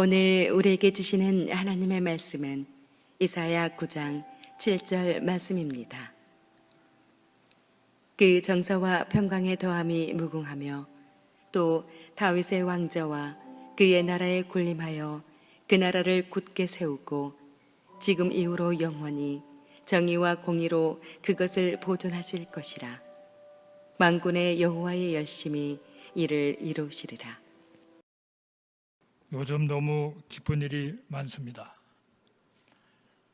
오늘 우리에게 주시는 하나님의 말씀은 이사야 9장 7절 말씀입니다. 그 정사와 평강의 더함이 무궁하며 또 다윗의 왕자와 그의 나라에 군림하여 그 나라를 굳게 세우고 지금 이후로 영원히 정의와 공의로 그것을 보존하실 것이라. 만군의 여호와의 열심히 이를 이루시리라. 요즘 너무 기쁜 일이 많습니다.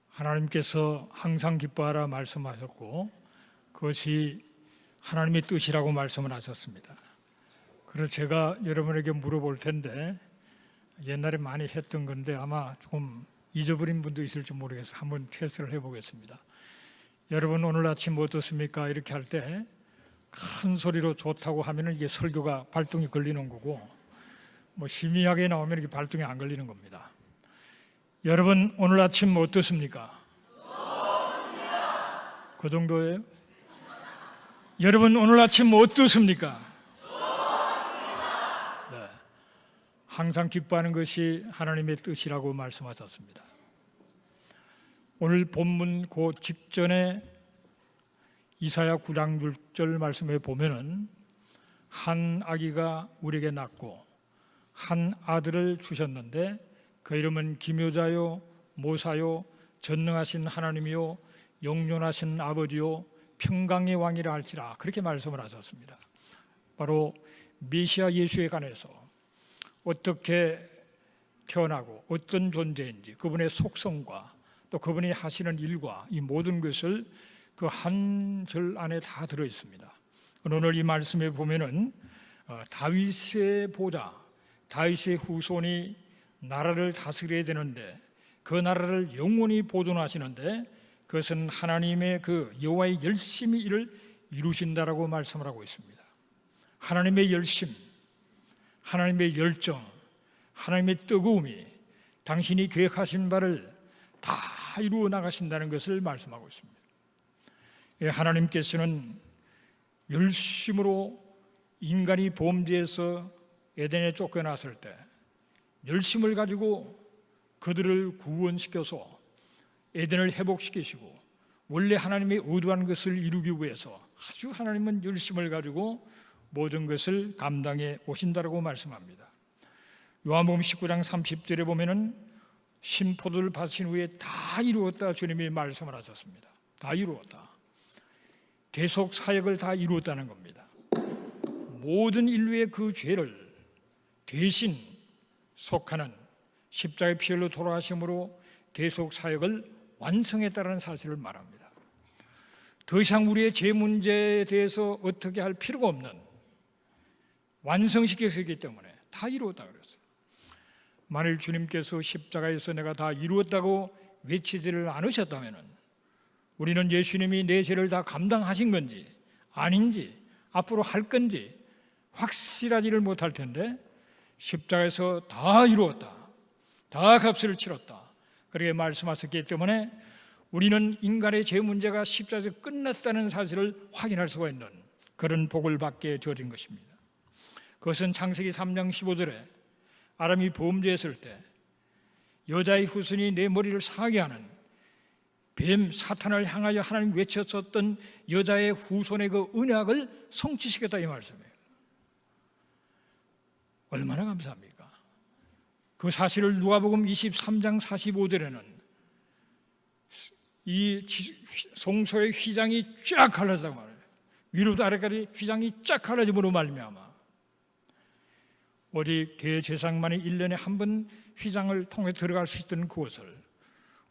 하나님께서 항상 기뻐하라 말씀하셨고 그것이 하나님의 뜻이라고 말씀을 하셨습니다. 그래서 제가 여러분에게 물어볼 텐데 옛날에 많이 했던 건데 아마 조금 잊어버린 분도 있을지 모르겠어요. 한번 테스트를 해보겠습니다. 여러분 오늘 아침 어떻습니까? 이렇게 할 때 큰 소리로 좋다고 하면 이게 설교가 발동이 걸리는 거고 희미하게 나오면 이게 발동이 안 걸리는 겁니다. 여러분 오늘 아침 어떻습니까? 좋습니다. 그 정도예요? 여러분 오늘 아침 어떻습니까? 좋습니다. 네. 항상 기뻐하는 것이 하나님의 뜻이라고 말씀하셨습니다. 오늘 본문 그 직전에 이사야 9장 6절 말씀에 보면은 한 아기가 우리에게 낳고 한 아들을 주셨는데 그 이름은 기묘자요 모사요 전능하신 하나님이요 영존하신 아버지요 평강의 왕이라 할지라, 그렇게 말씀을 하셨습니다. 바로 메시아 예수에 관해서 어떻게 태어나고 어떤 존재인지, 그분의 속성과 또 그분이 하시는 일과 이 모든 것을 그 한 절 안에 다 들어 있습니다. 오늘 이 말씀에 보면은 다윗의 보좌, 다윗의 후손이 나라를 다스려야 되는데 그 나라를 영원히 보존하시는데 그것은 하나님의 그 여호와의 열심히 이를 이루신다라고 말씀을 하고 있습니다. 하나님의 열심, 하나님의 열정, 하나님의 뜨거움이 당신이 계획하신 바를 다 이루어 나가신다는 것을 말씀하고 있습니다. 하나님께서는 열심으로 인간이 범죄에서 에덴에 쫓겨났을 때 열심을 가지고 그들을 구원시켜서 에덴을 회복시키시고 원래 하나님의 의도한 것을 이루기 위해서 아주 하나님은 열심을 가지고 모든 것을 감당해 오신다라고 말씀합니다. 요한복음 19장 30절에 보면은 신포도를 바친 후에 다 이루었다 주님이 말씀을 하셨습니다. 다 이루었다. 대속 사역을 다 이루었다는 겁니다. 모든 인류의 그 죄를 대신 속하는 십자가의 피 흘려 돌아가심으로 대속 사역을 완성했다는 사실을 말합니다. 더 이상 우리의 죄 문제에 대해서 어떻게 할 필요가 없는 완성시켰기 때문에 다 이루었다 그랬어요. 만일 주님께서 십자가에서 내가 다 이루었다고 외치지를 않으셨다면 우리는 예수님이 내 죄를 다 감당하신 건지 아닌지 앞으로 할 건지 확실하지를 못할 텐데 십자가에서 다 이루었다, 다 값을 치렀다 그렇게 말씀하셨기 때문에 우리는 인간의 죄 문제가 십자가에서 끝났다는 사실을 확인할 수가 있는 그런 복을 받게 주어진 것입니다. 그것은 창세기 3장 15절에 아람이 범죄했을 때 여자의 후손이 내 머리를 상하게 하는 뱀 사탄을 향하여 하나님 외쳤었던 여자의 후손의 그 언약을 성취시켰다 이 말씀이에요. 얼마나 감사합니까? 그 사실을 누가복음 23장 45절에는 이 성소의 휘장이 쫙 갈라졌다고 말해요. 위로부터 아래까지 휘장이 쫙 갈라짐으로 말미암아 오직 대제사장만이 1년에 한 번 휘장을 통해 들어갈 수 있던 그곳을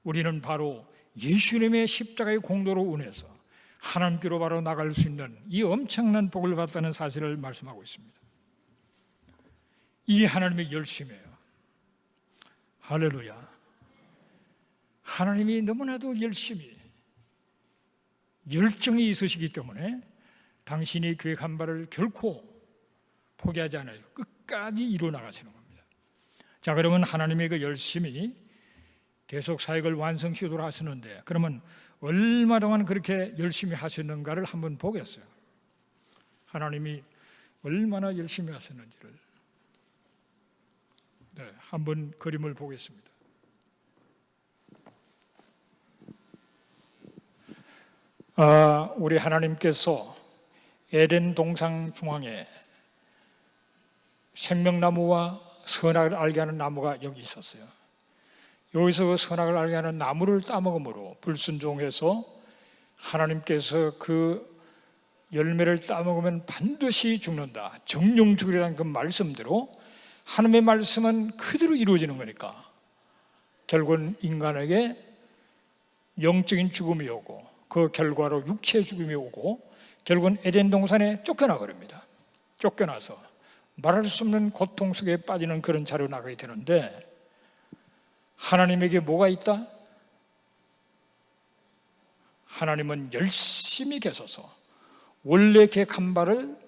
우리는 바로 예수님의 십자가의 공로로 인해서 하나님께로 바로 나갈 수 있는 이 엄청난 복을 받다는 사실을 말씀하고 있습니다. 이게 하나님의 열심이에요. 할렐루야. 하나님이 너무나도 열심히 열정이 있으시기 때문에 당신이 계획한 바를 결코 포기하지 않아요. 끝까지 이루어 나가시는 겁니다. 자, 그러면 하나님의 그 열심이 대속 사역을 완성시도록 하시는데 그러면 얼마 동안 그렇게 열심히 하셨는가를 한번 보겠어요. 하나님이 얼마나 열심히 하셨는지를. 네, 한번 그림을 보겠습니다. 우리 하나님께서 에덴 동산 중앙에 생명나무와 선악을 알게 하는 나무가 여기 있었어요. 여기서 그 선악을 알게 하는 나무를 따먹음으로 불순종해서 하나님께서 그 열매를 따먹으면 반드시 죽는다, 정령 죽으리라는 그 말씀대로 하나님의 말씀은 그대로 이루어지는 거니까 결국은 인간에게 영적인 죽음이 오고 그 결과로 육체의 죽음이 오고 결국은 에덴 동산에 쫓겨나 버립니다. 쫓겨나서 말할 수 없는 고통 속에 빠지는 그런 자리로 나가게 되는데, 하나님에게 뭐가 있다? 하나님은 열심히 계셔서 원래 계획 한 바를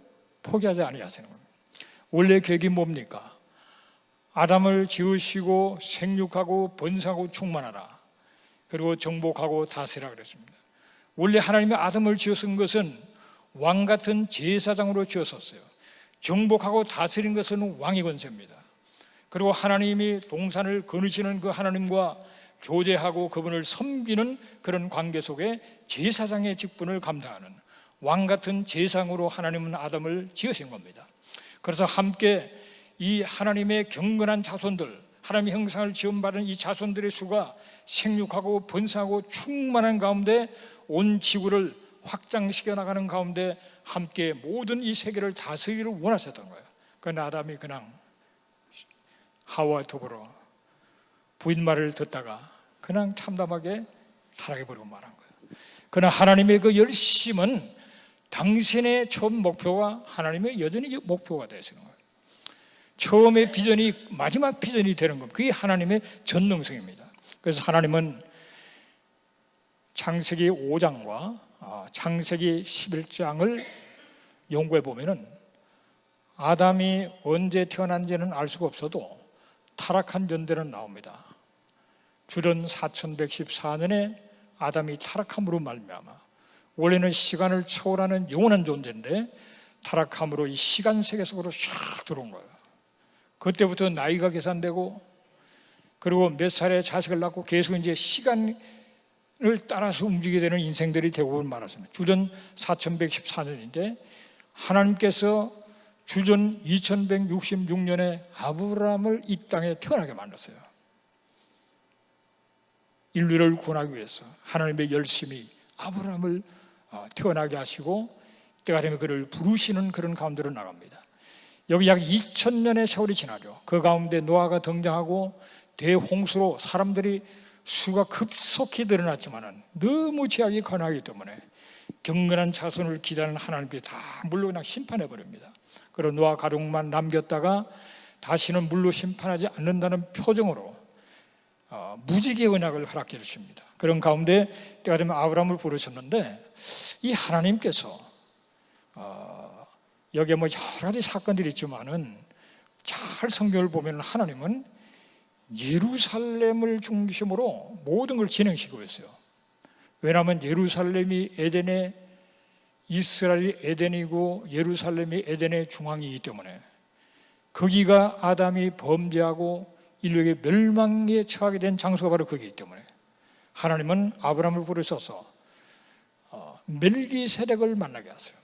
포기하지 아니하시는 겁니다. 원래 계획이 뭡니까? 아담을 지으시고 생육하고 번성하고 충만하라, 그리고 정복하고 다스리라 그랬습니다. 원래 하나님이 아담을 지으신 것은 왕 같은 제사장으로 지었었어요. 정복하고 다스린 것은 왕의 권세입니다. 그리고 하나님이 동산을 거느시는 그 하나님과 교제하고 그분을 섬기는 그런 관계 속에 제사장의 직분을 감당하는 왕 같은 제사장으로 하나님은 아담을 지으신 겁니다. 그래서 함께 이 하나님의 경건한 자손들, 하나님의 형상을 지음받은 이 자손들의 수가 생육하고 번성하고 충만한 가운데 온 지구를 확장시켜 나가는 가운데 함께 모든 이 세계를 다스리기를 원하셨던 거예요. 그러나 아담이 그냥 하와와 더불어 부인 말을 듣다가 그냥 참담하게 타락해버리고 말한 거예요. 그러나 하나님의 그 열심은 당신의 처음 목표와 하나님의 여전히 목표가 되시는 거예요. 처음의 비전이 마지막 비전이 되는 겁니다. 그게 하나님의 전능성입니다. 그래서 하나님은 창세기 5장과 창세기 11장을 연구해 보면은 아담이 언제 태어난지는 알 수가 없어도 타락한 전대는 나옵니다. 주전 4114년에 아담이 타락함으로 말미암아, 원래는 시간을 초월하는 영원한 존재인데 타락함으로 이 시간 세계 속으로 샥 들어온 거예요. 그때부터 나이가 계산되고, 그리고 몇 살에 자식을 낳고 계속 이제 시간을 따라서 움직이게 되는 인생들이 대부분 많았습니다. 주전 4114년인데 하나님께서 주전 2166년에 아브라함을 이 땅에 태어나게 만들었어요. 인류를 구원하기 위해서 하나님의 열심히 아브라함을 태어나게 하시고 때가 되면 그를 부르시는 그런 가운데로 나갑니다. 여기 약 2000년의 세월이 지나죠. 그 가운데 노아가 등장하고 대홍수로 사람들이 수가 급속히 늘어났지만 너무 죄악이 거나기 때문에 경건한 자손을 기다리는 하나님께 다 물로 그냥 심판해버립니다. 그리고 노아 가족만 남겼다가 다시는 물로 심판하지 않는다는 표정으로 무지개의 언약을 허락해 주십니다. 그런 가운데 때가 되면 아브라함을 부르셨는데, 이 하나님께서 여기에 뭐 여러 가지 사건들이 있지만은 잘 성경을 보면 하나님은 예루살렘을 중심으로 모든 걸 진행시키고 있어요. 왜냐하면 예루살렘이 에덴의, 이스라엘이 에덴이고 예루살렘이 에덴의 중앙이기 때문에, 거기가 아담이 범죄하고 인류에게 멸망에 처하게 된 장소가 바로 거기이기 때문에 하나님은 아브라함을 부르셔서 멜기세덱을 만나게 하세요.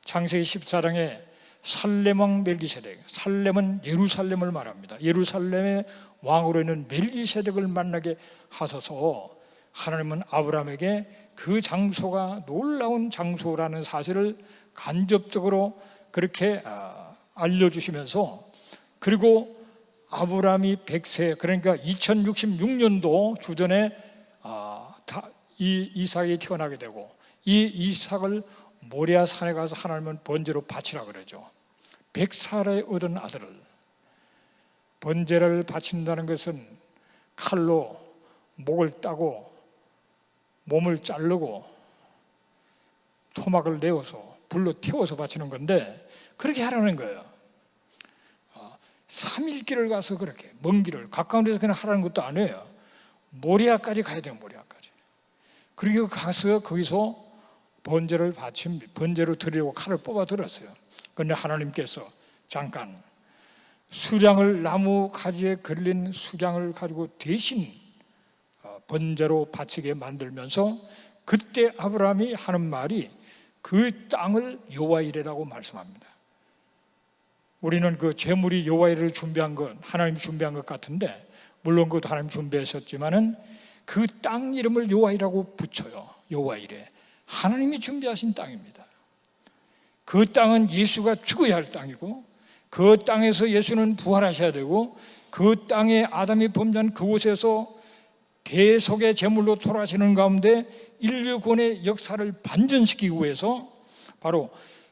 창세기 14장에 살렘왕 멜기세덱, 살렘은 예루살렘을 말합니다. 예루살렘의 왕으로 있는 멜기세덱을 만나게 하셔서 하나님은 아브라함에게 그 장소가 놀라운 장소라는 사실을 간접적으로 그렇게 알려주시면서, 그리고 아브라함이 100세, 그러니까 2066년도 주전에 이 이삭이 태어나게 되고, 이 이삭을 모리아 산에 가서 하나님은 번제로 바치라 그러죠. 100살에 얻은 아들을, 번제를 바친다는 것은 칼로 목을 따고 몸을 자르고 토막을 내어서 불로 태워서 바치는 건데, 그렇게 하라는 거예요. 3일 길을 가서 그렇게 먼 길을, 가까운 데서 그냥 하라는 것도 아니에요. 모리아까지 가야 돼요. 모리아까지. 그리고 가서 거기서 번제를 바친, 번제로 드리려고 칼을 뽑아 들었어요. 그런데 하나님께서 잠깐 수량을, 나무 가지에 걸린 수량을 가지고 대신 번제로 바치게 만들면서, 그때 아브라함이 하는 말이 그 땅을 여호와 이레라고 말씀합니다. 우리는 그 제물이 여호와 이레를 준비한 건 하나님이 준비한 것 같은데, 물론 그것도 하나님 준비하셨지만은 그 땅 이름을 여호와 이레라고 붙여요. 여호와 이레, 하나님이 준비하신 땅입니다. 그 땅은 예수가 죽어야 할 땅이고, 그 땅에서 예수는 부활하셔야 되고, 그 땅에 아담이 범죄한 그곳에서 대속의 제물로 돌아가시는 가운데 인류 구원의 역사를 반전시키기 위해서 바로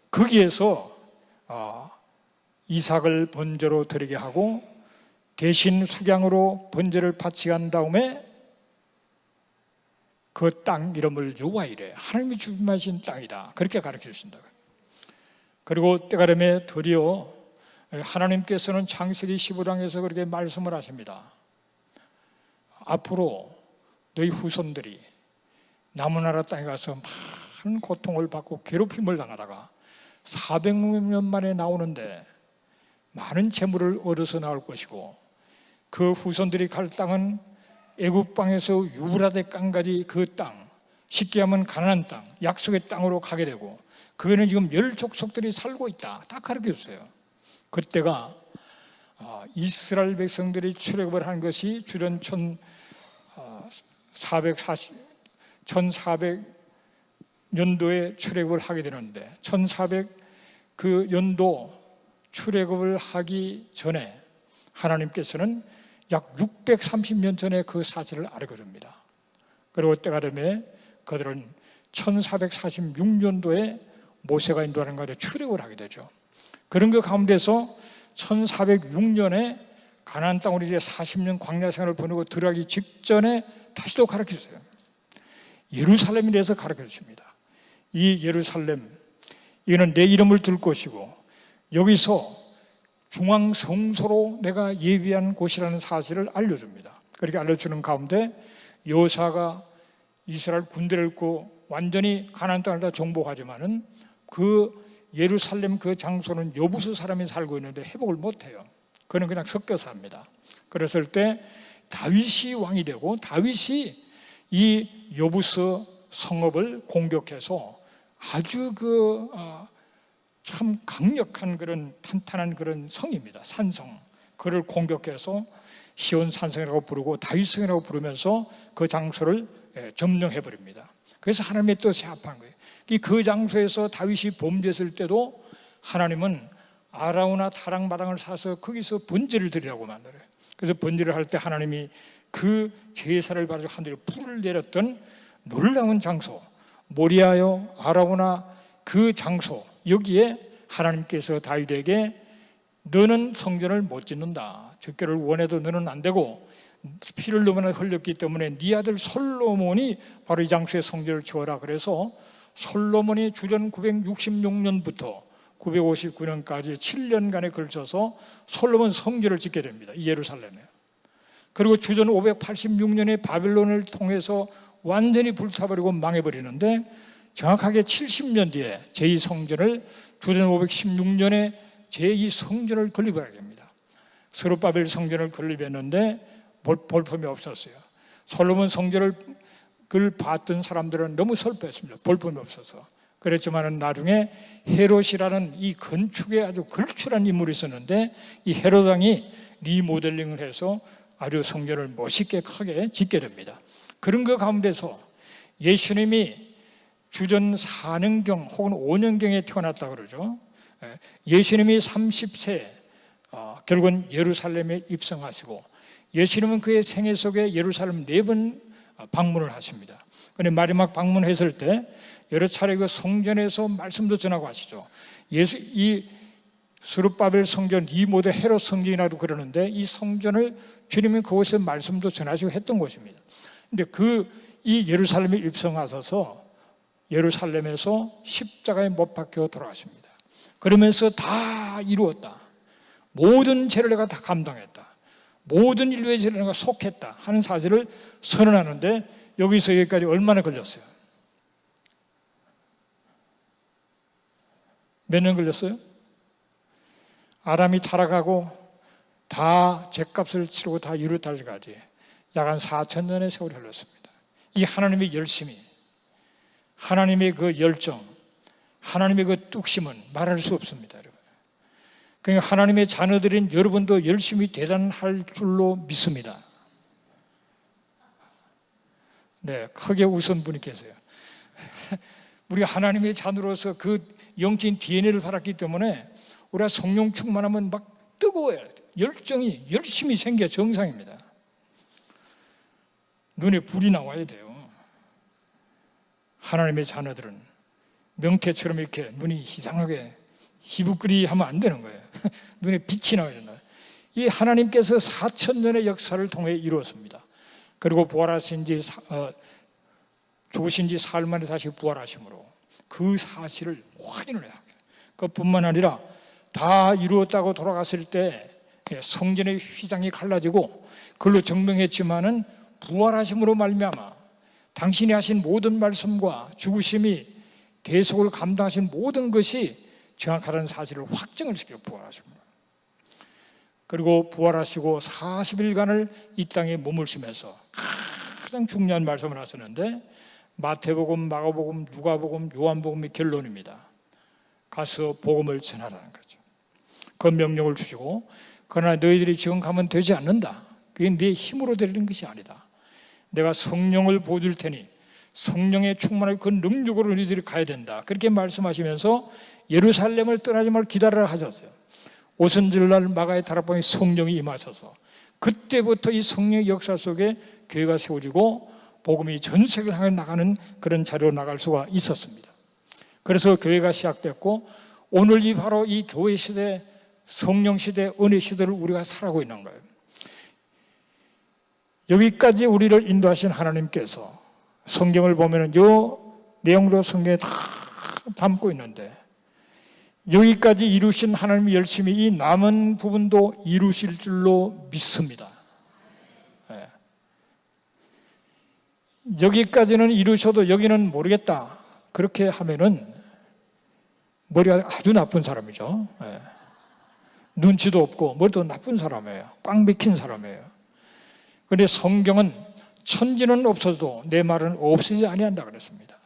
거기에서 이삭을 번제로 드리게 하고 대신 수량으로 번제를 바치게 한 다음에 그 땅 이름을 여호와 이레, 하나님이 준비하신 땅이다, 그렇게 가르쳐 주신다. 그리고 때가 되면 드디어 하나님께서는 창세기 15장에서 그렇게 말씀을 하십니다. 앞으로 너희 후손들이 남은 나라 땅에 가서 많은 고통을 받고 괴롭힘을 당하다가 400년 만에 나오는데 많은 재물을 얻어서 나올 것이고, 그 후손들이 갈 땅은 애굽 땅에서 유브라데 강까지 그 땅, 쉽게 하면 가나안 땅, 약속의 땅으로 가게 되고, 그거는 지금 열 족속들이 살고 있다, 딱 가르쳐 줬어요. 그때가 이스라엘 백성들이 출애굽을 한 것이 주전 1400년도에 출애굽을 하게 되는데, 1400 그 연도 출애굽을 하기 전에 하나님께서는 약 630년 전에 그 사실을 알려줍니다. 그리고 때가 되면 그들은 1446년도에 모세가 인도하는 가운데 출애굽을 하게 되죠. 그런 그 가운데서 1406년에 가나안 땅으로 이제 40년 광야 생활을 보내고 들어가기 직전에 다시 또 가르쳐 주세요. 예루살렘에 대해서 가르쳐 주십니다. 이 예루살렘, 이는 내 이름을 둘 것이고 여기서 중앙 성소로 내가 예비한 곳이라는 사실을 알려줍니다. 그렇게 알려주는 가운데 여호사가 이스라엘 군대를 입고 완전히 가나안 땅을 다 정복하지만은 그 예루살렘 그 장소는 여부수 사람이 살고 있는데 회복을 못해요. 그는 그냥 섞여서 합니다. 그랬을 때 다윗이 왕이 되고, 다윗이 이 여부수 성읍을 공격해서 아주 참 강력한 그런 탄탄한 그런 성입니다. 산성. 그를 공격해서 시온 산성이라고 부르고 다윗성이라고 부르면서 그 장소를 점령해 버립니다. 그래서 하나님의 뜻에 합한 거예요. 그 장소에서 다윗이 범죄했을 때도 하나님은 아라우나 타락 마당을 사서 거기서 번제를 드리라고 만들어요. 그래서 번제를 할 때 하나님이 그 제사를 가지고 하늘에 불을 내렸던 놀라운 장소, 모리아요 아라우나 그 장소, 여기에 하나님께서 다윗에게 너는 성전을 못 짓는다, 적개를 원해도 너는 안 되고 피를 너무나 흘렸기 때문에 네 아들 솔로몬이 바로 이 장소에 성전을 지어라. 그래서 솔로몬이 주전 966년부터 959년까지 7년간에 걸쳐서 솔로몬 성전을 짓게 됩니다. 이 예루살렘에. 그리고 주전 586년에 바벨론을 통해서 완전히 불타버리고 망해버리는데, 정확하게 70년 뒤에 제2성전을 주전 516년에 제2성전을 건립하게 됩니다. 스룹바벨 성전을 건립했는데 볼품이 없었어요. 솔로몬 성전을 봤던 사람들은 너무 슬퍼했습니다. 볼품이 없어서. 그랬지만 나중에 헤롯이라는 이 건축에 아주 걸출한 인물이 있었는데, 이 헤롯 왕이 리모델링을 해서 아주 성전을 멋있게 크게 짓게 됩니다. 그런 그 가운데서 예수님이 주전 4년경 혹은 5년경에 태어났다 그러죠. 예수님이 30세 결국은 예루살렘에 입성하시고, 예수님은 그의 생애 속에 예루살렘 4번 방문을 하십니다. 그런데 마지막 방문했을 때 여러 차례 그 성전에서 말씀도 전하고 하시죠. 이 스룹바벨 성전, 이 모두 헤롯 성전이라도 그러는데, 이 성전을 주님이 그곳에 말씀도 전하시고 했던 곳입니다. 근데 이 예루살렘에 입성하셔서 예루살렘에서 십자가에 못 박혀 돌아가십니다. 그러면서 다 이루었다, 모든 죄를 내가 다 감당했다, 모든 인류의 죄를 내가 속했다 하는 사실을 선언하는데, 여기서 여기까지 얼마나 걸렸어요? 몇 년 걸렸어요? 아담이 타락하고 다 죗값을 치르고 다 이루어질 때까지 약 한 4,000년의 세월이 흘렀습니다. 이 하나님의 열심이, 하나님의 그 열정, 하나님의 그 뚝심은 말할 수 없습니다, 여러분. 그러니까 하나님의 자녀들인 여러분도 열심히 대단할 줄로 믿습니다. 네, 크게 웃은 분이 계세요. 우리가 하나님의 자녀로서 그 영적인 DNA를 받았기 때문에 우리가 성령 충만하면 막 뜨거워요. 열정이 열심히 생겨 정상입니다. 눈에 불이 나와야 돼요. 하나님의 자녀들은 명태처럼 이렇게 눈이 이상하게 희부끄리 하면 안 되는 거예요. 눈에 빛이 나와야 된다. 이 하나님께서 4,000년의 역사를 통해 이루었습니다. 그리고 부활하신 지 죽으신 지 사흘 만에 다시 부활하심으로 그 사실을 확인을 해야 해요. 그뿐만 아니라 다 이루었다고 돌아갔을 때 성전의 휘장이 갈라지고 그걸로 증명했지만은 부활하심으로 말미암아 당신이 하신 모든 말씀과 죽으심이 대속을 감당하신 모든 것이 정확하다는 사실을 확증을 시켜 부활하심으로. 그리고 부활하시고 40일간을 이 땅에 머물시면서 가장 중요한 말씀을 하셨는데 마태복음, 마가복음, 누가복음, 요한복음의 결론입니다. 가서 복음을 전하라는 거죠. 그 명령을 주시고 그러나 너희들이 지금 가면 되지 않는다. 그게 네 힘으로 되는 것이 아니다. 내가 성령을 보여줄 테니 성령의 충만을 그 능력으로 너희들이 가야 된다. 그렇게 말씀하시면서 예루살렘을 떠나지 말고 기다리라 하셨어요. 오순절날 마가의 다락방에 성령이 임하셔서 그때부터 이 성령의 역사 속에 교회가 세워지고 복음이 전 세계를 향해 나가는 그런 자리로 나갈 수가 있었습니다. 그래서 교회가 시작됐고 오늘 이 바로 이 교회 시대, 성령 시대, 은혜 시대를 우리가 살아가고 있는 거예요. 여기까지 우리를 인도하신 하나님께서 성경을 보면 이 내용도 성경에 다 담고 있는데 여기까지 이루신 하나님이 열심히 이 남은 부분도 이루실 줄로 믿습니다. 네. 여기까지는 이루셔도 여기는 모르겠다. 그렇게 하면은 머리가 아주 나쁜 사람이죠. 네. 눈치도 없고 머리도 나쁜 사람이에요. 꽉 막힌 사람이에요. 그런데 성경은 천지는 없어도 내 말은 없어지지 아니한다 그랬습니다.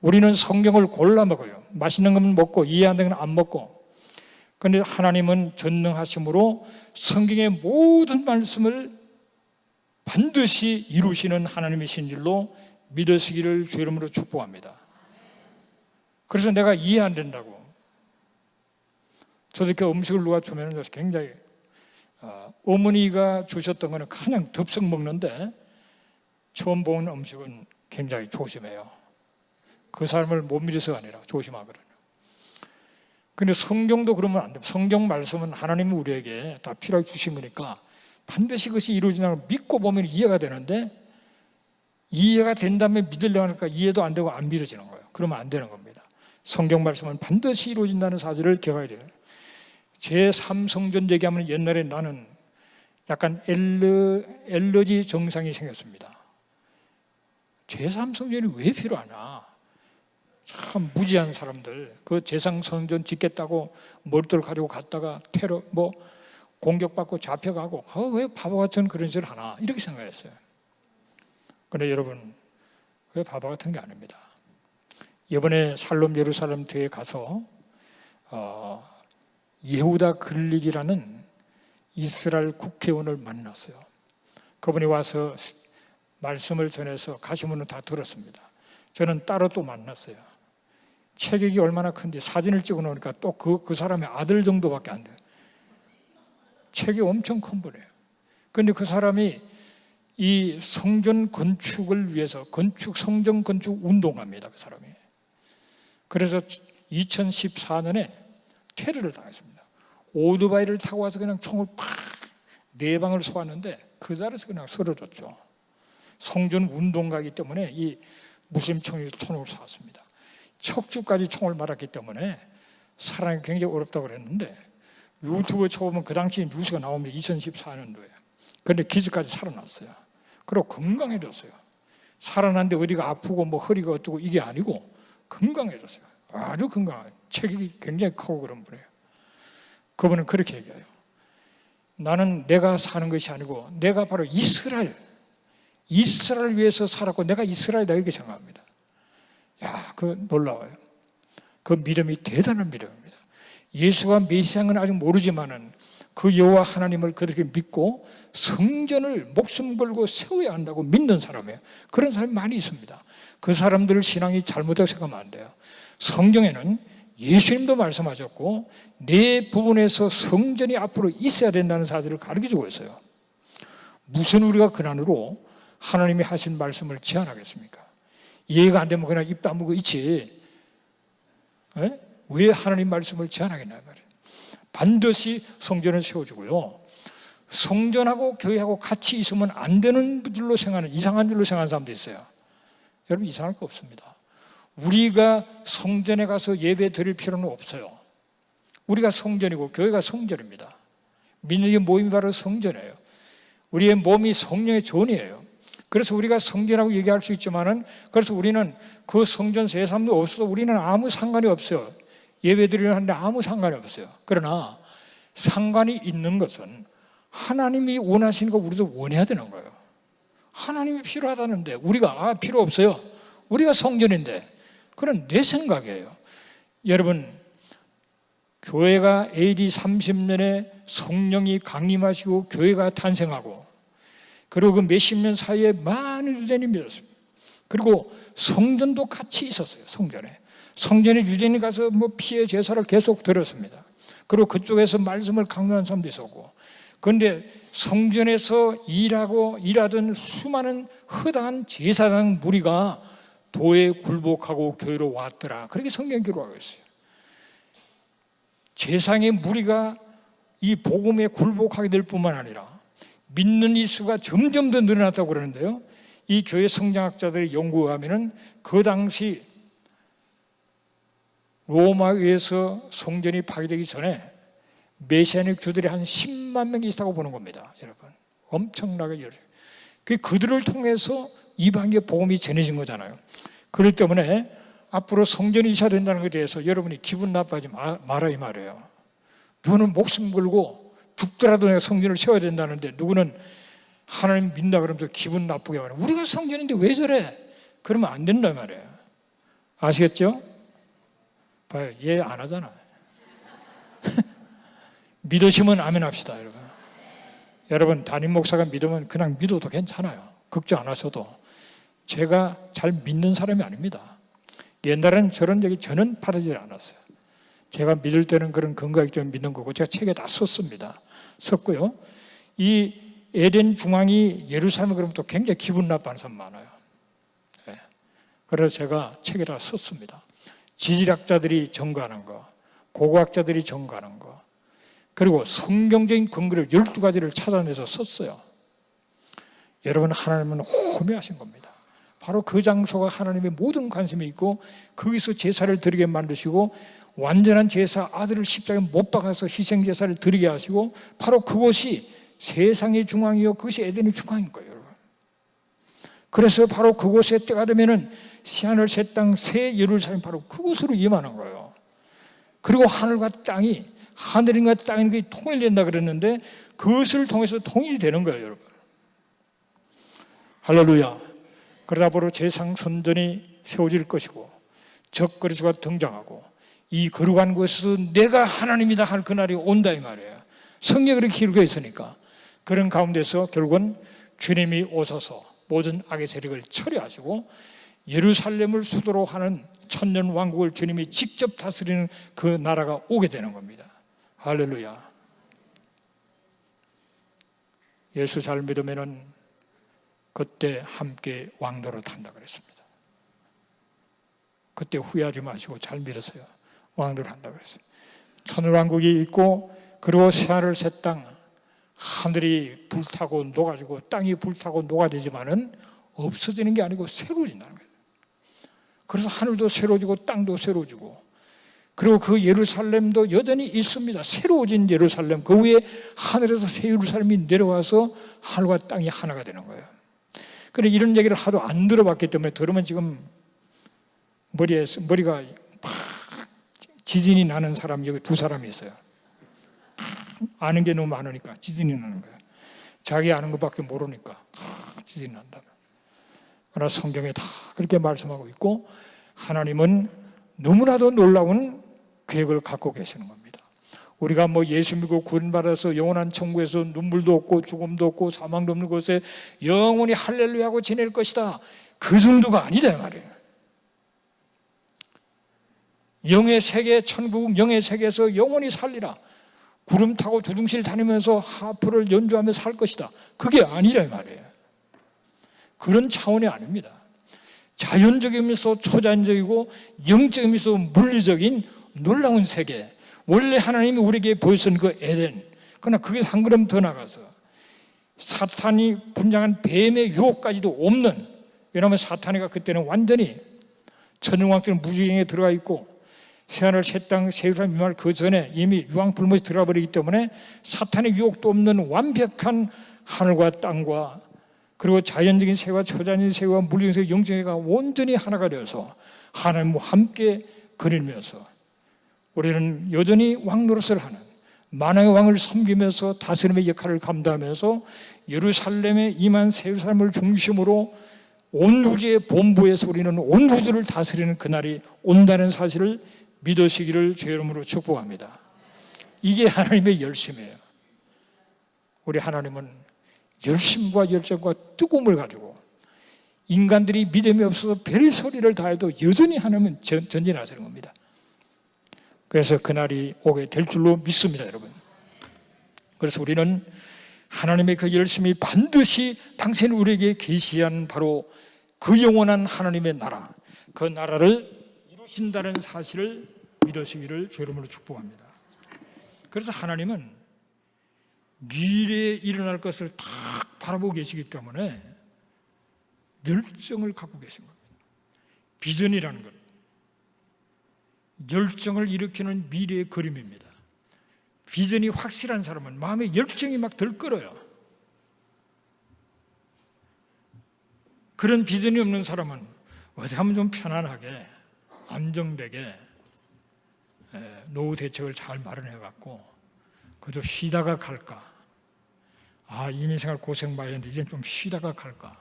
우리는 성경을 골라 먹어요. 맛있는 건 먹고 이해 안 되는 건 안 먹고. 그런데 하나님은 전능하심으로 성경의 모든 말씀을 반드시 이루시는 하나님이신 줄로 믿으시기를 주 이름으로 축복합니다. 그래서 내가 이해 안 된다고. 저도 이렇게 음식을 누가 주면 굉장히 어머니가 주셨던 거는 그냥 덥석 먹는데 처음 본 음식은 굉장히 조심해요. 그 사람을 못 믿어서가 아니라 조심하거든요. 그런데 성경도 그러면 안 돼요. 성경 말씀은 하나님이 우리에게 다 필요하게 주신 거니까 반드시 그것이 이루어진다고 믿고 보면 이해가 되는데 이해가 된다면 믿으려고 하니까 이해도 안 되고 안 믿어지는 거예요. 그러면 안 되는 겁니다. 성경 말씀은 반드시 이루어진다는 사실을 기억해야 돼요. 제3성전 얘기하면 옛날에 나는 약간 엘러지 증상이 생겼습니다. 제3성전이 왜 필요하냐? 참 무지한 사람들, 그 제3성전 짓겠다고 머리들 가지고 갔다가 테러 공격받고 잡혀가고 왜 바보 같은 그런 짓을 하나 이렇게 생각했어요. 그런데 여러분 그게 바보 같은 게 아닙니다. 이번에 샬롬 예루살렘 교회에 가서 예후다 글릭이라는 이스라엘 국회의원을 만났어요. 그분이 와서 말씀을 전해서 가시문을 다 들었습니다. 저는 따로 또 만났어요. 체격이 얼마나 큰지 사진을 찍어 놓으니까 또 그 사람의 아들 정도밖에 안 돼요. 체격이 엄청 큰 분이에요. 그런데 그 사람이 이 성전 건축을 위해서 성전 건축 운동합니다. 그 사람이. 그래서 2014년에 테러를 당했습니다. 오토바이를 타고 와서 그냥 총을 팍 4방을 쏘았는데 그 자리에서 그냥 쓰러졌죠. 성전 운동가이기 때문에 이 무슬림 총이 총을 쏘았습니다. 척추까지 총을 맞았기 때문에 살아나기 굉장히 어렵다고 그랬는데 유튜브에 쳐보면 그 당시 뉴스가 나옵니다. 2014년도에. 그런데 기적까지 살아났어요. 그리고 건강해졌어요. 살아났는데 어디가 아프고 허리가 어쩌고 이게 아니고 건강해졌어요. 아주 건강해요. 체격이 굉장히 크고 그런 분이에요. 그분은 그렇게 얘기해요. 나는 내가 사는 것이 아니고 내가 바로 이스라엘을 위해서 살았고 내가 이스라엘이다 이렇게 생각합니다. 야, 그 놀라워요. 그 믿음이 대단한 믿음입니다. 예수가 메시아는 아직 모르지만은 그 여호와 하나님을 그렇게 믿고 성전을 목숨 걸고 세워야 한다고 믿는 사람이에요. 그런 사람이 많이 있습니다. 그 사람들 신앙이 잘못되고 생각하면 안 돼요. 성경에는 예수님도 말씀하셨고 네 부분에서 성전이 앞으로 있어야 된다는 사실을 가르쳐주고 있어요. 무슨 우리가 그난으로 하나님이 하신 말씀을 제한하겠습니까? 이해가 안 되면 그냥 입 다물고 있지. 왜 하나님 말씀을 제한하겠냐 말이에요. 반드시 성전을 세워주고요. 성전하고 교회하고 같이 있으면 안 되는 줄로 생각하는, 이상한 줄로 생각하는 사람도 있어요. 여러분, 이상할 거 없습니다. 우리가 성전에 가서 예배 드릴 필요는 없어요. 우리가 성전이고 교회가 성전입니다. 믿는 모임이 바로 성전이에요. 우리의 몸이 성령의 전이에요. 그래서 우리가 성전이라고 얘기할 수 있지만은, 그래서 우리는 그 성전 세 사람도 없어도 우리는 아무 상관이 없어요. 예배 드리려 하는데 아무 상관이 없어요. 그러나 상관이 있는 것은 하나님이 원하시는 거 우리도 원해야 되는 거예요. 하나님이 필요하다는데 우리가 필요 없어요. 우리가 성전인데. 그건 내 생각이에요. 여러분, 교회가 AD 30년에 성령이 강림하시고 교회가 탄생하고, 그리고 그 몇십 년 사이에 많은 유대인이 믿었습니다. 그리고 성전도 같이 있었어요. 성전에 유대인이 가서 피해 제사를 계속 드렸습니다. 그리고 그쪽에서 말씀을 강요한 사람도 있었고, 그런데 성전에서 일하던 수많은 허다한 제사장 무리가 도에 굴복하고 교회로 왔더라. 그렇게 성경이 기록하고 있어요. 제사장의 무리가 이 복음에 굴복하게 될 뿐만 아니라 믿는 이수가 점점 더 늘어났다고 그러는데요. 이 교회 성장학자들의 연구에 하면은 그 당시 로마에 의해서 성전이 파괴되기 전에 메시아닉 주들이 한 10만 명이 있다고 보는 겁니다. 여러분, 엄청나게 열어요. 그들을 통해서 이방의 복음이 전해진 거잖아요. 그렇기 때문에 앞으로 성전이 있어야 된다는 것에 대해서 여러분이 기분 나빠하지 마라 이 말이에요. 누구는 목숨 걸고 죽더라도 내가 성전을 세워야 된다는데, 누구는 하나님 믿는다 그러면서 기분 나쁘게 말해요. 우리가 성전인데 왜 저래? 그러면 안 된다 말이에요. 아시겠죠? 봐요, 얘 안 하잖아. 믿으시면 아멘 합시다, 여러분. 여러분, 담임 목사가 믿으면 그냥 믿어도 괜찮아요. 걱정 안 하셔도. 제가 잘 믿는 사람이 아닙니다. 옛날에는 저런 적이 저는 바라지 않았어요. 제가 믿을 때는 그런 근거가 있기 때문에 믿는 거고, 제가 책에 다 썼고요. 이 에덴 중앙이 예루살렘 그러면 또 굉장히 기분 나빠하는 사람 많아요. 그래서 제가 책에 다 썼습니다. 지질학자들이 전가하는 거, 고고학자들이 전가하는 거, 그리고 성경적인 근거를 12가지를 찾아내서 썼어요. 여러분, 하나님은 호명하신 겁니다. 바로 그 장소가 하나님의 모든 관심이 있고, 거기서 제사를 드리게 만드시고, 완전한 제사, 아들을 십자가에 못 박아서 희생 제사를 드리게 하시고, 바로 그곳이 세상의 중앙이요, 그것이 에덴의 중앙인 거예요, 여러분. 그래서 바로 그곳에 때가 되면은 새하늘 새 땅 새 예루살렘, 바로 그곳으로 임하는 거예요. 그리고 하늘과 땅이, 하늘인과 땅이 통일된다 그랬는데, 그것을 통해서 통일이 되는 거예요, 여러분. 할렐루야. 그러다 바로 제상선전이 세워질 것이고, 적그리스도가 등장하고, 이 거룩한 곳에서 내가 하나님이다 할 그날이 온다 이 말이에요. 성경에 그렇게 기록되어 있으니까. 그런 가운데서 결국은 주님이 오셔서 모든 악의 세력을 처리하시고 예루살렘을 수도로 하는 천년 왕국을 주님이 직접 다스리는 그 나라가 오게 되는 겁니다. 할렐루야. 예수 잘 믿으면은 그때 함께 왕도로 탄다 그랬습니다. 그때 후회하지 마시고 잘 믿으세요. 왕도로 한다 그랬어요. 천년왕국이 있고, 그리고 새하늘 새 땅, 하늘이 불타고 녹아지고 땅이 불타고 녹아지지만은 없어지는 게 아니고 새로워진다는 거예요. 그래서 하늘도 새로워지고 땅도 새로워지고, 그리고 그 예루살렘도 여전히 있습니다. 새로워진 예루살렘, 그 위에 하늘에서 새 예루살렘이 내려와서 하늘과 땅이 하나가 되는 거예요. 그런데 이런 얘기를 하도 안 들어봤기 때문에, 들으면 지금 머리가 팍 지진이 나는 사람 여기 두 사람이 있어요. 아는 게 너무 많으니까 지진이 나는 거야. 자기 아는 것밖에 모르니까 지진이 난다. 그러나 성경에 다 그렇게 말씀하고 있고 하나님은 너무나도 놀라운 계획을 갖고 계시는 겁니다. 우리가 뭐 예수 믿고 구원받아서 영원한 천국에서 눈물도 없고 죽음도 없고 사망도 없는 곳에 영원히 할렐루야 하고 지낼 것이다, 그 정도가 아니다 말이에요. 영의 세계, 천국 영의 세계에서 영원히 살리라, 구름 타고 두둥실 다니면서 하프를 연주하며 살 것이다, 그게 아니라 말이에요. 그런 차원이 아닙니다. 자연적이면서 초자연적이고 영적이면서 물리적인 놀라운 세계, 원래 하나님이 우리에게 보여준 그 에덴, 그러나 그게 한 걸음 더 나가서 사탄이 분장한 뱀의 유혹까지도 없는, 왜냐하면 사탄이가 그때는 완전히 천정왕국의 무지경에 들어가 있고 새하늘 새 땅 새 예루살렘 멸망 그 전에 이미 유황불못이 들어가 버리기 때문에 사탄의 유혹도 없는 완벽한 하늘과 땅과 그리고 자연적인 세계와 초자연적인 세계와 물리적인 세계와 영적인 세계가 온전히 하나가 되어서 하나님과 함께 그리면서 우리는 여전히 왕 노릇을 하는 만왕의 왕을 섬기면서 다스림의 역할을 감당하면서 예루살렘에 임한 새 예루살렘을 중심으로 온 우주의 본부에서 우리는 온 우주를 다스리는 그날이 온다는 사실을 믿으시기를 주의 이름으로 축복합니다. 이게 하나님의 열심이에요. 우리 하나님은 열심과 열정과 뜨거움을 가지고 인간들이 믿음이 없어서 별 소리를 다해도 여전히 하나님은 전진하시는 겁니다. 그래서 그날이 오게 될 줄로 믿습니다, 여러분. 그래서 우리는 하나님의 그 열심이 반드시 당신이 우리에게 계시한 바로 그 영원한 하나님의 나라, 그 나라를 이루신다는 사실을 믿으시기를 주의 이름으로 축복합니다. 그래서 하나님은 미래에 일어날 것을 딱 바라보고 계시기 때문에 열정을 갖고 계신 겁니다. 비전이라는 것, 열정을 일으키는 미래의 그림입니다. 비전이 확실한 사람은 마음에 열정이 막 들끓어요. 그런 비전이 없는 사람은 어디 하면 좀 편안하게 안정되게 노후 대책을 잘 마련해 갖고 그저 쉬다가 갈까, 인생을 고생 많이 했는데 이제 좀 쉬다가 갈까,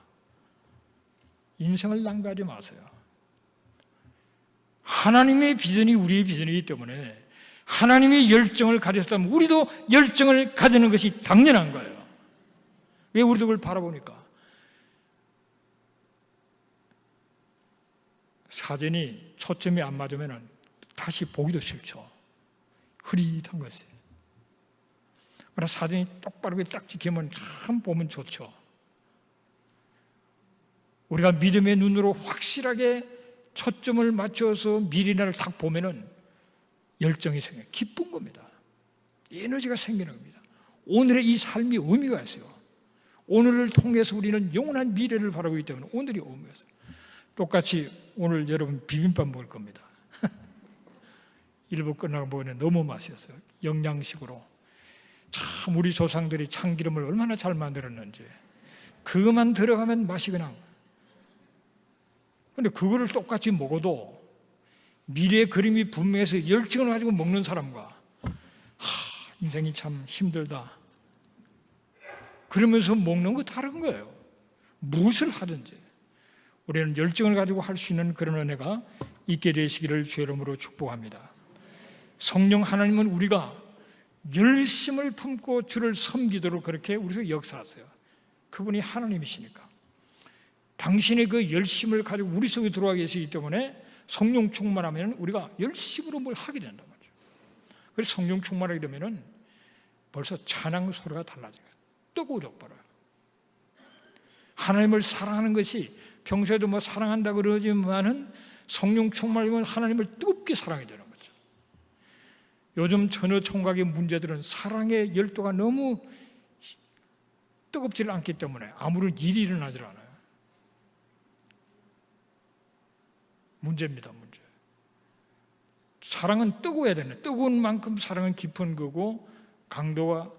인생을 낭비하지 마세요. 하나님의 비전이 우리의 비전이기 때문에 하나님의 열정을 가졌다면 우리도 열정을 가지는 것이 당연한 거예요. 왜 우리도 그걸 바라보니까 사진이 초점이 안 맞으면 다시 보기도 싫죠. 흐릿한 것이. 그러나 사진이 똑바르게 딱 찍히면 참 보면 좋죠. 우리가 믿음의 눈으로 확실하게 초점을 맞춰서 미래를 딱 보면은 열정이 생겨요. 기쁜 겁니다. 에너지가 생기는 겁니다. 오늘의 이 삶이 의미가 있어요. 오늘을 통해서 우리는 영원한 미래를 바라보기 때문에 오늘이 의미가 있어요. 똑같이 오늘 여러분 비빔밥 먹을 겁니다. 일부 끝나고 먹으면 너무 맛있었어요. 영양식으로. 참 우리 조상들이 참기름을 얼마나 잘 만들었는지. 그것만 들어가면 맛이 그냥. 근데 그거를 똑같이 먹어도 미래의 그림이 분명해서 열정을 가지고 먹는 사람과 인생이 참 힘들다 그러면서 먹는 거 다른 거예요. 무엇을 하든지 우리는 열정을 가지고 할 수 있는 그런 은혜가 있게 되시기를 주의 이름으로 축복합니다. 성령 하나님은 우리가 열심을 품고 주를 섬기도록 그렇게 우리가 역사하세요. 그분이 하나님이시니까 당신의 그 열심을 가지고 우리 속에 들어와 계시기 때문에 성령 충만하면 우리가 열심으로 뭘 하게 된단 말이죠. 그래서 성령 충만하게 되면 벌써 찬양 소리가 달라져요. 뜨거워져 버려요. 하나님을 사랑하는 것이 평소에도 뭐 사랑한다 그러지만은 성령 충만하면 하나님을 뜨겁게 사랑이 되는 거죠. 요즘 전혀 총각의 문제들은 사랑의 열도가 너무 뜨겁지 않기 때문에 아무런 일이 일어나지 않아요. 문제입니다, 문제. 사랑은 뜨거워야 되는, 뜨거운 만큼 사랑은 깊은 거고 강도가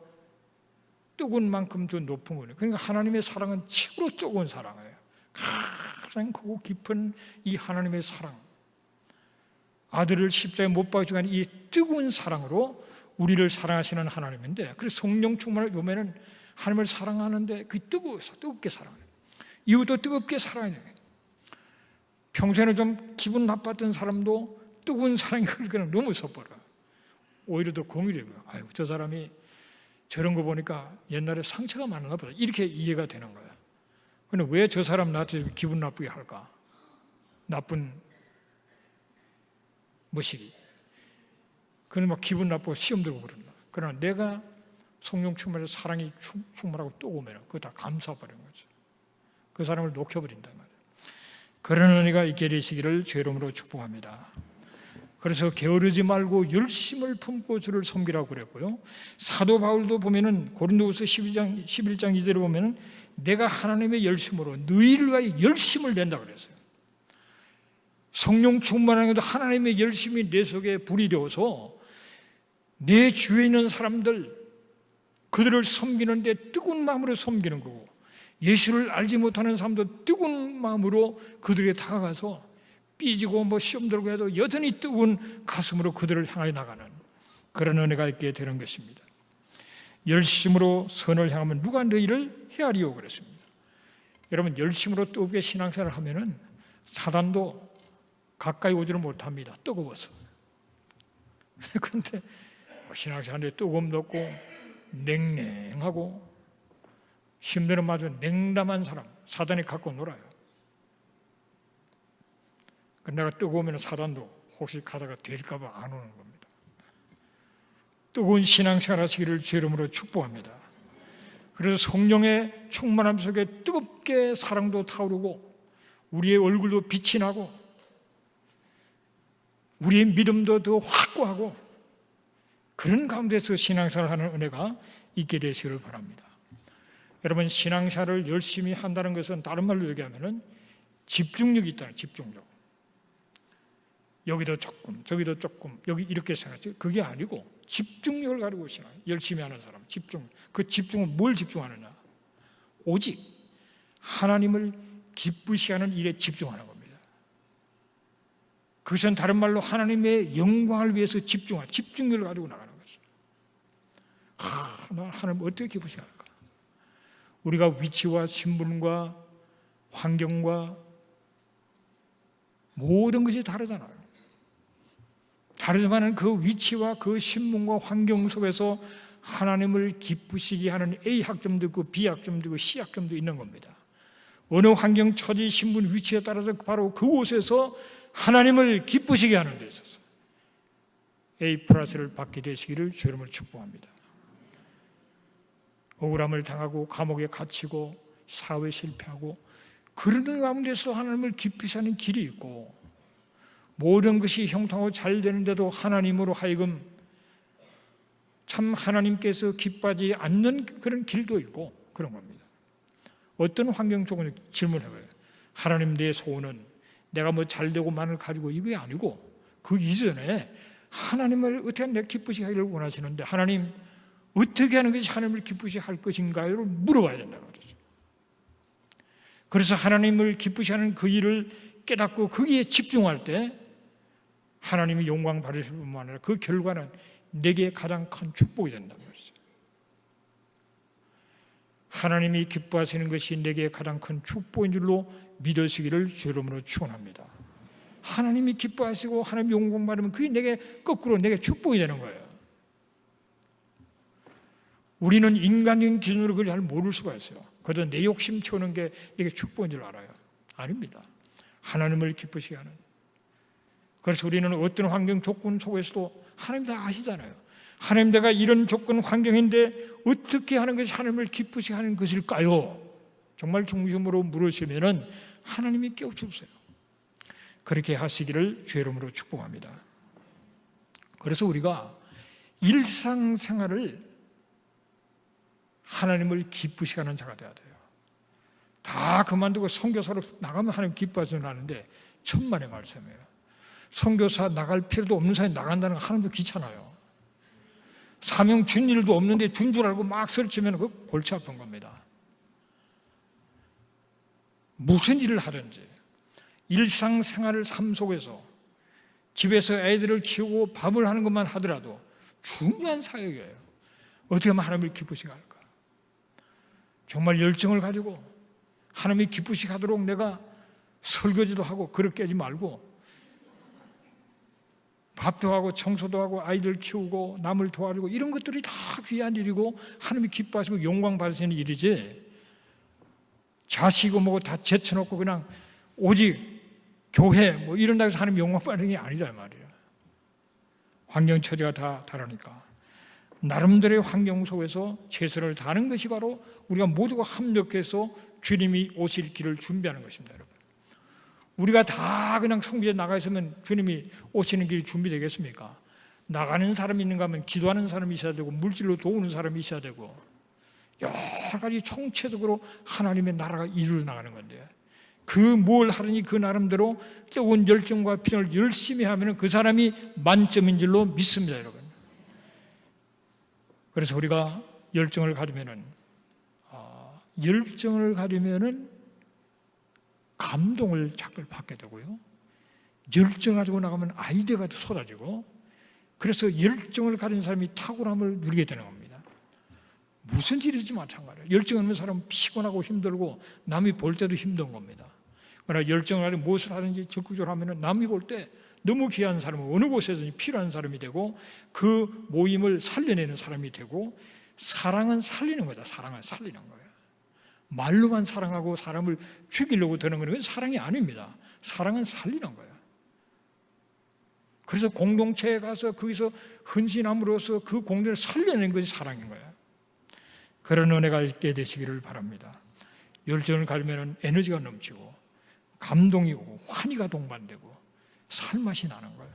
뜨거운 만큼 더 높은 거예요. 그러니까 하나님의 사랑은 최고로 뜨거운 사랑이에요. 가장 크고 깊은 이 하나님의 사랑, 아들을 십자가에 못 박으시고 이 뜨거운 사랑으로 우리를 사랑하시는 하나님인데, 그래서 성령 충만을 보면은 하나님을 사랑하는데 그 뜨겁게 사랑해요. 이웃도 뜨겁게 사랑해요. 평소에는 좀 기분 나빴던 사람도 뜨거운 사랑이 흐르면 너무 섣버려. 오히려 더 공유되고, 아유, 저 사람이 저런 거 보니까 옛날에 상처가 많았나 보다, 이렇게 이해가 되는 거야. 근데 왜 저 사람 나한테 기분 나쁘게 할까? 나쁜 모시기. 그는 막 기분 나쁘고 시험 들고 그런다. 그러나 내가 성령 충만해서 사랑이 충만하고 뜨거우면 그거 다 감싸버리는 거죠. 그 사람을 녹여버린단 말이에요. 그런 은혜가 있게 되시기를 주의 이름으로 축복합니다. 그래서 게으르지 말고 열심을 품고 주를 섬기라고 그랬고요. 사도 바울도 보면은 고린도후서 11장 2절에 보면은 내가 하나님의 열심으로 너희를 위하여 열심을 낸다 그랬어요. 성령 충만한 것도 하나님의 열심이 내 속에 불이 되어서 내 주위에 있는 사람들, 그들을 섬기는데 뜨거운 마음으로 섬기는 거고, 예수를 알지 못하는 사람도 뜨거운 마음으로 그들에게 다가가서 삐지고 시험 들고 해도 여전히 뜨거운 가슴으로 그들을 향해 나가는 그런 은혜가 있게 되는 것입니다. 열심으로 선을 향하면 누가 너희를 헤아리오 그랬습니다. 여러분, 열심으로 뜨겁게 신앙생활을 하면은 사단도 가까이 오지를 못합니다. 뜨거워서. 그런데 신앙생활에 뜨거움도 없고 냉랭하고 힘드는 마저 냉담한 사람, 사단이 갖고 놀아요. 내가 뜨거우면 사단도 혹시 가다가 될까 봐 안 오는 겁니다. 뜨거운 신앙생활 하시기를 주의 이름으로 축복합니다. 그래서 성령의 충만함 속에 뜨겁게 사랑도 타오르고 우리의 얼굴도 빛이 나고 우리의 믿음도 더 확고하고 그런 가운데서 신앙생활을 하는 은혜가 있게 되시기를 바랍니다. 여러분, 신앙생활을 열심히 한다는 것은 다른 말로 얘기하면 집중력이 있다는, 집중력. 여기도 조금, 저기도 조금, 여기 이렇게 생각하죠. 그게 아니고 집중력을 가지고 신앙, 열심히 하는 사람, 집중. 그 집중은 뭘 집중하느냐? 오직 하나님을 기쁘시게 하는 일에 집중하는 겁니다. 그것은 다른 말로 하나님의 영광을 위해서 집중력을 가지고 나가는 거죠. 나 하나님 어떻게 기쁘시게 할까? 우리가 위치와 신분과 환경과 모든 것이 다르잖아요. 다르지만 그 위치와 그 신분과 환경 속에서 하나님을 기쁘시게 하는 A 학점도 있고 B 학점도 있고 C 학점도 있는 겁니다. 어느 환경, 처지, 신분, 위치에 따라서 바로 그곳에서 하나님을 기쁘시게 하는 데 있어서 A 플러스를 받게 되시기를 주의 이름으로 축복합니다. 억울함을 당하고 감옥에 갇히고 사회 실패하고 그러는 가운데서 하나님을 기쁘시게 하는 길이 있고, 모든 것이 형통하고 잘 되는데도 하나님으로 하여금 참 하나님께서 기뻐하지 않는 그런 길도 있고 그런 겁니다. 어떤 환경 속은 질문해봐요. 하나님, 내 소원은 내가 잘되고 많을 가지고 이게 아니고 그 이전에 하나님을 어떻게 하면 내가 기쁘시게 하기를 원하시는데 하나님 어떻게 하는 것이 하나님을 기쁘시게 할 것인가를 물어봐야 된다고 그랬어요. 그래서 하나님을 기쁘시게 하는 그 일을 깨닫고 거기에 집중할 때 하나님이 영광 받으실 뿐만 아니라 그 결과는 내게 가장 큰 축복이 된다고 그랬어요. 하나님이 기뻐하시는 것이 내게 가장 큰 축복인 줄로 믿으시기를 주의 이름으로 축원합니다. 하나님이 기뻐하시고 하나님 영광 받으면 그게 내게 거꾸로 내게 축복이 되는 거예요. 우리는 인간적인 기준으로 그걸 잘 모를 수가 있어요. 그저 내 욕심 채우는 게 내게 축복인 줄 알아요. 아닙니다. 하나님을 기쁘시게 하는. 그래서 우리는 어떤 환경 조건 속에서도 하나님 다 아시잖아요. 하나님, 내가 이런 조건 환경인데 어떻게 하는 것이 하나님을 기쁘시게 하는 것일까요? 정말 중심으로 물으시면은 하나님이 깨우쳐주세요. 그렇게 하시기를 주의 이름으로 축복합니다. 그래서 우리가 일상생활을 하나님을 기쁘시게 하는 자가 되어야 돼요. 다 그만두고 선교사로 나가면 하나님 기뻐하시는 하는데 천만의 말씀이에요. 선교사 나갈 필요도 없는 사람이 나간다는 건 하나님도 귀찮아요. 사명 준 일도 없는데 준 줄 알고 막 설치면 그 골치 아픈 겁니다. 무슨 일을 하든지 일상생활을 삶 속에서 집에서 애들을 키우고 밥을 하는 것만 하더라도 중요한 사역이에요. 어떻게 하면 하나님을 기쁘시게 할까? 정말 열정을 가지고 하나님이 기쁘시게 하도록 내가 설거지도 하고 그릇 깨지 말고 밥도 하고 청소도 하고 아이들 키우고 남을 도와주고 이런 것들이 다 귀한 일이고 하나님이 기뻐하시고 영광 받으시는 일이지, 자시고 뭐고 다 제쳐놓고 그냥 오직 교회 뭐 이런다고 해서 하나님 영광 받는 게 아니다 말이야. 환경 처지가 다 다르니까 나름대로의 환경 속에서 최선을 다하는 것이 바로 우리가 모두가 합력해서 주님이 오실 길을 준비하는 것입니다. 여러분, 우리가 다 그냥 성비에 나가 있으면 주님이 오시는 길이 준비되겠습니까? 나가는 사람이 있는가 하면 기도하는 사람이 있어야 되고 물질로 도우는 사람이 있어야 되고 여러 가지 총체적으로 하나님의 나라가 이루어 나가는 건데, 그 뭘 하느니 그 나름대로 뜨거운 열정과 피를 열심히 하면 그 사람이 만점인 줄로 믿습니다. 여러분, 그래서 우리가 열정을 가지면은 감동을 자꾸 받게 되고요, 열정 가지고 나가면 아이디어가 쏟아지고, 그래서 열정을 가진 사람이 탁월함을 누리게 되는 겁니다. 무슨 일이지 마찬가지예요. 열정 없는 사람은 피곤하고 힘들고 남이 볼 때도 힘든 겁니다. 그러나 열정을 가지고 무엇을 하든지 적극적으로 하면 남이 볼 때 너무 귀한 사람은 어느 곳에서든지 필요한 사람이 되고 그 모임을 살려내는 사람이 되고, 사랑은 살리는 거죠. 사랑은 살리는 거예요. 말로만 사랑하고 사람을 죽이려고 드는 건 사랑이 아닙니다. 사랑은 살리는 거예요. 그래서 공동체에 가서 거기서 헌신함으로써 그 공동체를 살려내는 것이 사랑인 거예요. 그런 은혜가 있게 되시기를 바랍니다. 열정을 가지면 에너지가 넘치고 감동이 오고 환희가 동반되고 살맛이 나는 거예요.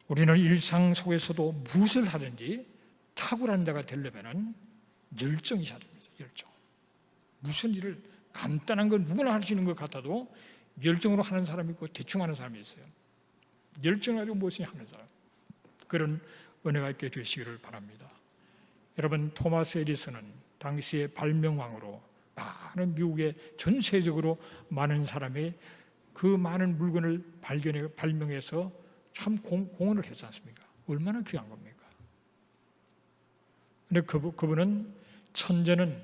우리는 일상 속에서도 무엇을 하든지 탁월한 자가 되려면 열정이 있어야 됩니다. 열정. 무슨 일을 간단한 건 누구나 할 수 있는 것 같아도 열정으로 하는 사람이 있고 대충 하는 사람이 있어요. 열정을 가지고 무엇을 하는 사람, 그런 은혜가 있게 되시기를 바랍니다. 여러분, 토마스 에디슨은 당시의 발명왕으로 많은 미국의 전 세계적으로 많은 사람이 그 많은 물건을 발명해서 참 공헌을 했지 않습니까? 얼마나 귀한 겁니까? 근데 그분은 천재는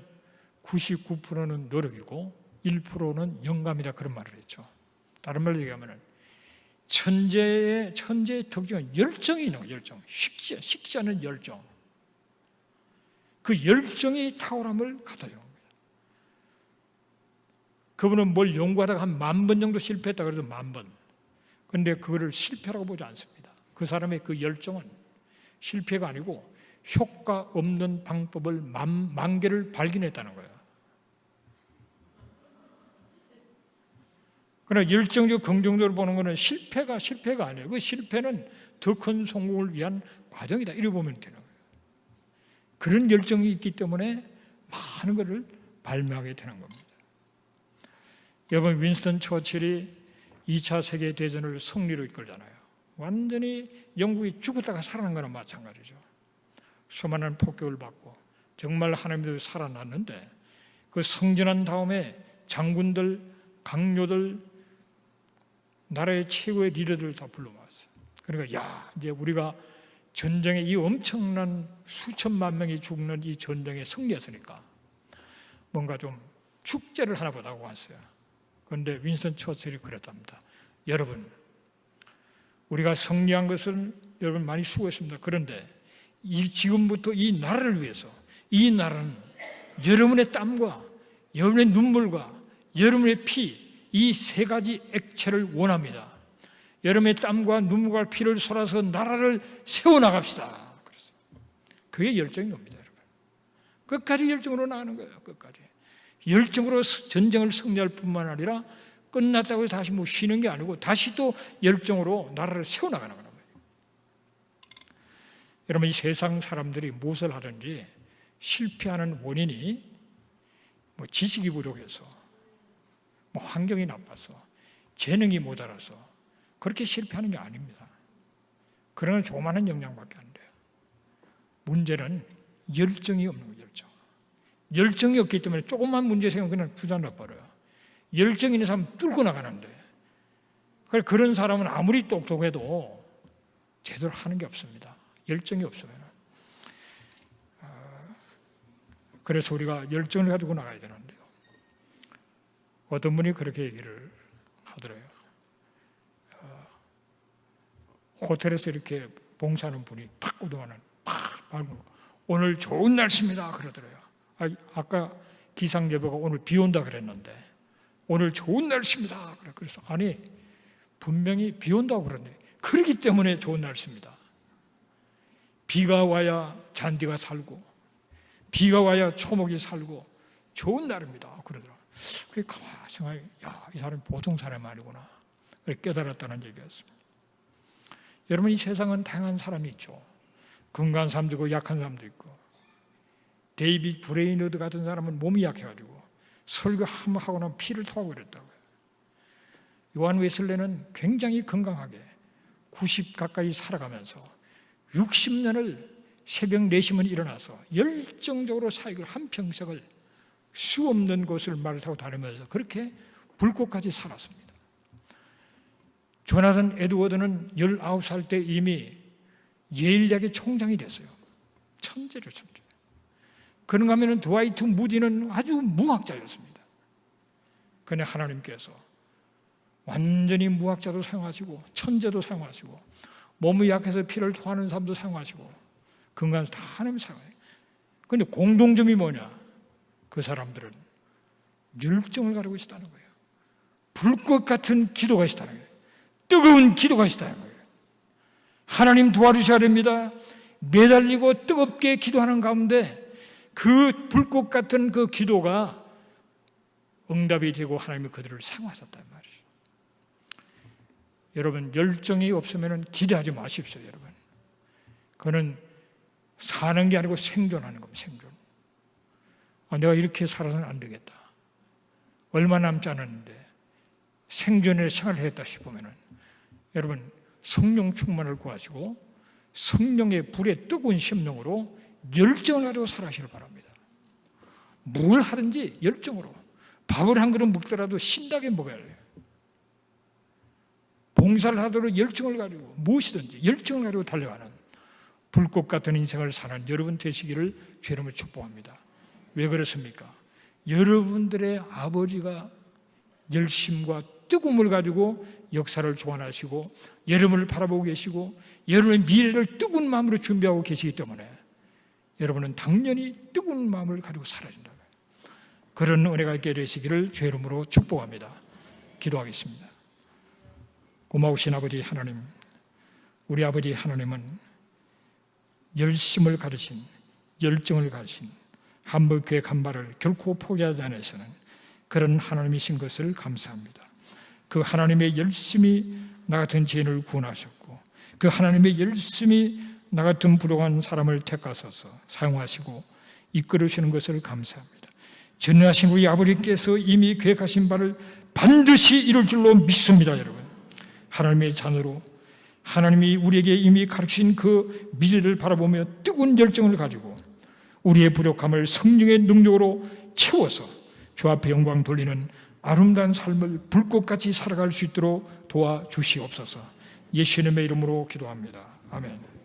99%는 노력이고 1%는 영감이다, 그런 말을 했죠. 다른 말로 얘기하면 천재의 특징은 열정이 있는 거예요. 열정. 식지 않은 열정. 그 열정이 탁월함을 갖다 주는 겁니다. 그분은 뭘 연구하다가 한 10,000번 정도 실패했다 그래도 10,000번. 그런데 그거를 실패라고 보지 않습니다. 그 사람의 그 열정은 실패가 아니고 효과 없는 방법을 만 개를 발견했다는 거예요. 그러나 열정적 긍정적으로 보는 것은 실패가 아니에요. 그 실패는 더 큰 성공을 위한 과정이다, 이렇게 보면 되는 거예요. 그런 열정이 있기 때문에 많은 것을 발명하게 되는 겁니다. 여러분, 윈스턴 처칠이 2차 세계대전을 승리로 이끌잖아요. 완전히 영국이 죽었다가 살아난 거나 마찬가지죠. 수많은 폭격을 받고 정말 하나님도 살아났는데, 그 승전한 다음에 장군들, 강요들, 나라의 최고의 리더들을 다 불러모았어요. 그러니까 이제 우리가 전쟁에 이 엄청난 수천만 명이 죽는 이 전쟁에 승리했으니까 뭔가 좀 축제를 하나 보자고 왔어요. 그런데 윈스턴 처칠이 그랬답니다. 여러분, 우리가 승리한 것은 여러분 많이 수고했습니다. 그런데 지금부터 이 나라를 위해서, 이 나라는 여러분의 땀과 여러분의 눈물과 여러분의 피, 이 세 가지 액체를 원합니다. 여러분의 땀과 눈물과 피를 쏟아서 나라를 세워나갑시다. 그랬어요. 그게 열정인 겁니다, 여러분. 끝까지 열정으로 나가는 거예요. 끝까지 열정으로 전쟁을 승리할 뿐만 아니라 끝났다고 해서 다시 쉬는 게 아니고 다시 또 열정으로 나라를 세워나가는 거예요. 여러분, 이 세상 사람들이 무엇을 하든지 실패하는 원인이 지식이 부족해서, 환경이 나빠서, 재능이 모자라서 그렇게 실패하는 게 아닙니다. 그런 조그마한 영향밖에 안 돼요. 문제는 열정이 없는 거예요. 열정이 없기 때문에 조금만 문제 생기면 그냥 주저앉아 버려요. 열정 있는 사람은 뚫고 나가는데, 그런 사람은 아무리 똑똑해도 제대로 하는 게 없습니다. 열정이 없으면. 그래서 우리가 열정을 가지고 나가야 되는데요. 어떤 분이 그렇게 얘기를 하더래요. 호텔에서 이렇게 봉사하는 분이 탁 우동하는 탁 말고 오늘 좋은 날씨입니다 그러더래요. 아까 기상 예보가 오늘 비 온다 그랬는데 오늘 좋은 날씨입니다. 그래서 아니 분명히 비 온다고 그러네. 그렇기 때문에 좋은 날씨입니다. 비가 와야 잔디가 살고 비가 와야 초목이 살고 좋은 날입니다. 그러더라. 그게 가만히 생각해, 이 사람이 보통 사람이 아니구나. 깨달았다는 얘기였습니다. 여러분, 이 세상은 다양한 사람이 있죠. 건강한 사람도 있고 약한 사람도 있고. 데이빗 브레이너드 같은 사람은 몸이 약해가지고 설교 한번 하고 나면 피를 토하고 그랬다고요. 요한 웨슬레는 굉장히 건강하게 90 가까이 살아가면서 60년을 새벽 4시면 일어나서 열정적으로 사역을 한평생을 수 없는 곳을 말을 타고 다니면서 그렇게 불꽃같이 살았습니다. 조나단 에드워드는 19살 때 이미 예일 대학의 총장이 됐어요. 천재죠, 천재. 그런가 하면 드와이트 무디는 아주 무학자였습니다. 그런데 하나님께서 완전히 무학자도 사용하시고 천재도 사용하시고 몸이 약해서 피를 토하는 사람도 사용하시고 건강한 사람 다 하나님 사용해요. 그런데 공통점이 뭐냐? 그 사람들은 열정을 가지고 있다는 거예요. 불꽃 같은 기도가 있다는 거예요. 뜨거운 기도가 있다는 거예요. 하나님 도와주셔야 됩니다. 매달리고 뜨겁게 기도하는 가운데 그 불꽃 같은 그 기도가 응답이 되고 하나님이 그들을 사용하셨단 말이죠. 여러분, 열정이 없으면 기대하지 마십시오. 여러분, 그거는 사는 게 아니고 생존하는 겁니다. 생존. 내가 이렇게 살아서는 안 되겠다. 얼마 남지 않았는데 생존의 생활을 했다 싶으면 여러분, 성령 충만을 구하시고 성령의 불에 뜨거운 심령으로 열정을 가지고 살아가시길 바랍니다. 뭘 하든지 열정으로. 밥을 한 그릇 먹더라도 신나게 먹어야 해요. 봉사를 하도록 열정을 가지고 무엇이든지 열정을 가지고 달려가는 불꽃 같은 인생을 사는 여러분 되시기를 주님으로 축복합니다. 왜 그렇습니까? 여러분들의 아버지가 열심과 뜨거움을 가지고 역사를 조언하시고 여러분을 바라보고 계시고 여러분의 미래를 뜨거운 마음으로 준비하고 계시기 때문에 여러분은 당연히 뜨거운 마음을 가지고 살아야 된다. 그런 은혜가 있게 되시기를 주의 이름으로 축복합니다. 기도하겠습니다. 고마우신 아버지 하나님, 우리 아버지 하나님은 열심을 가르신, 열정을 가르신 한복교회 간발을 결코 포기하지 않으시는 그런 하나님이신 것을 감사합니다. 그 하나님의 열심히 나 같은 죄인을 구원하셨고 그 하나님의 열심히 나 같은 부족한 사람을 택하셔서 사용하시고 이끌으시는 것을 감사합니다. 전능하신 우리 아버지께서 이미 계획하신 바를 반드시 이룰 줄로 믿습니다. 여러분, 하나님의 자녀로 하나님이 우리에게 이미 가르친 그 미래를 바라보며 뜨거운 열정을 가지고 우리의 부족함을 성령의 능력으로 채워서 주 앞에 영광 돌리는 아름다운 삶을 불꽃같이 살아갈 수 있도록 도와주시옵소서. 예수님의 이름으로 기도합니다. 아멘.